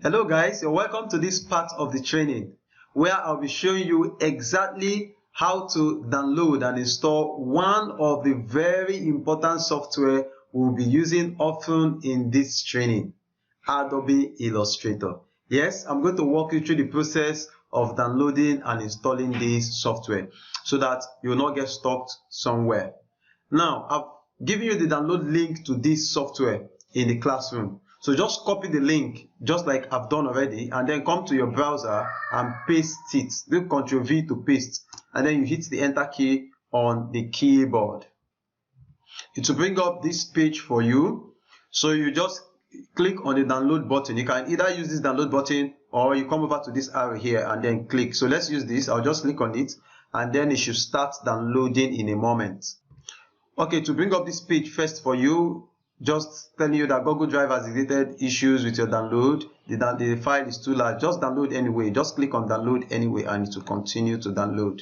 Hello guys, you're welcome to this part of the training where I'll be showing you exactly how to download and install one of the very important software we'll be using often in this training, Adobe Illustrator. Yes, I'm going to walk you through the process of downloading and installing this software so that you will not get stuck somewhere. Now, I've given you the download link to this software in the classroom. So just copy the link just like I've done already and then come to your browser and paste it. Do Ctrl V to paste and then you hit the enter key on the keyboard. It will bring up this page for you. So you just click on the download button. You can either use this download button or you come over to this arrow here and then click. So let's use this. I'll just click on it and then it should start downloading in a moment. Okay, to bring up this page first for you, just telling you that Google Drive has detected issues with your download. The file is too large. Just download anyway. Just click on download anyway and it will continue to download.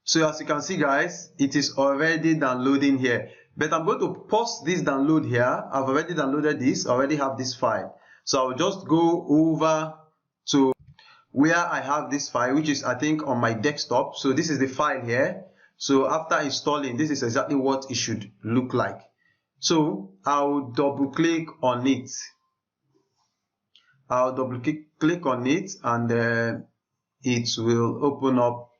So as you can see guys, it is already downloading here. But I'm going to pause this download here. I've already downloaded this. I already have this file. So I'll just go over to where I have this file, which is I think on my desktop. So this is the file here. So after installing, this is exactly what it should look like. So I'll double click on it. I'll double click on it and it will open up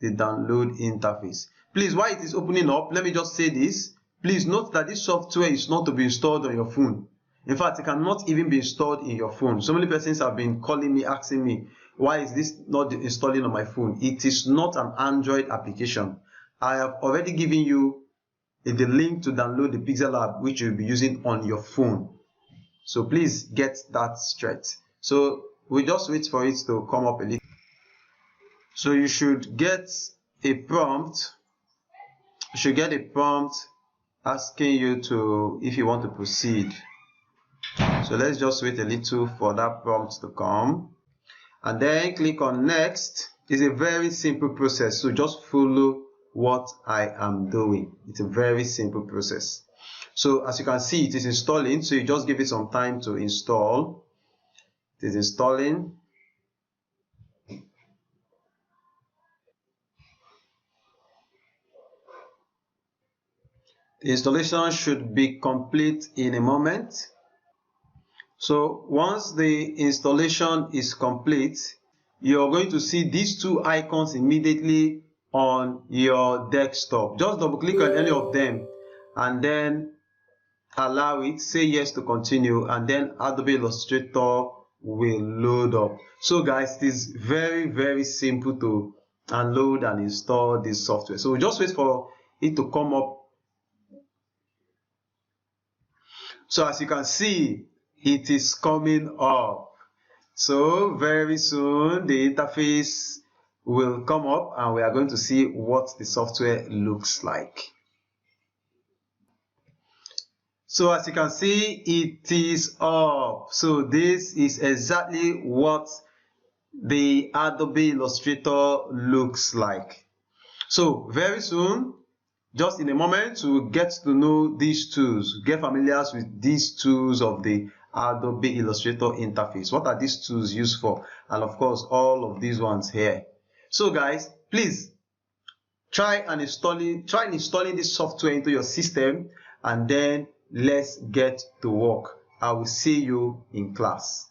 the download interface. Please, while it is opening up, let me just say this. Please note that this software is not to be installed on your phone. In fact, it cannot even be installed in your phone. So many persons have been calling me, asking me, why is this not installing on my phone? It is not an Android application. I have already given you the link to download the Pixel app, which you'll be using on your phone. So please get that straight. So we just wait for it to come up a little. So you should get a prompt. You should get a prompt asking you to, if you want to proceed. So let's just wait a little for that prompt to come. And then click on next. It's a very simple process. So just follow what I am doing. It's a very simple process. So as you can see, it is installing. So you just give it some time to install. It is installing. The installation should be complete in a moment. So once the installation is complete, you're going to see these two icons immediately on your desktop. Just double click on any of them and then allow it, say yes to continue, and then Adobe Illustrator will load up. So guys, it is very simple to download and install this software. So we just wait for it to come up. So as you can see, it is coming up. So very soon the interface will come up and we are going to see what the software looks like. So as you can see, it is up. So this is exactly what the Adobe Illustrator looks like. So very soon, just in a moment, we'll get to know these tools, get familiar with these tools of the Adobe Illustrator interface. What are these tools used for? And of course, all of these ones here. So guys, please try installing this software into your system and then let's get to work. I will see you in class.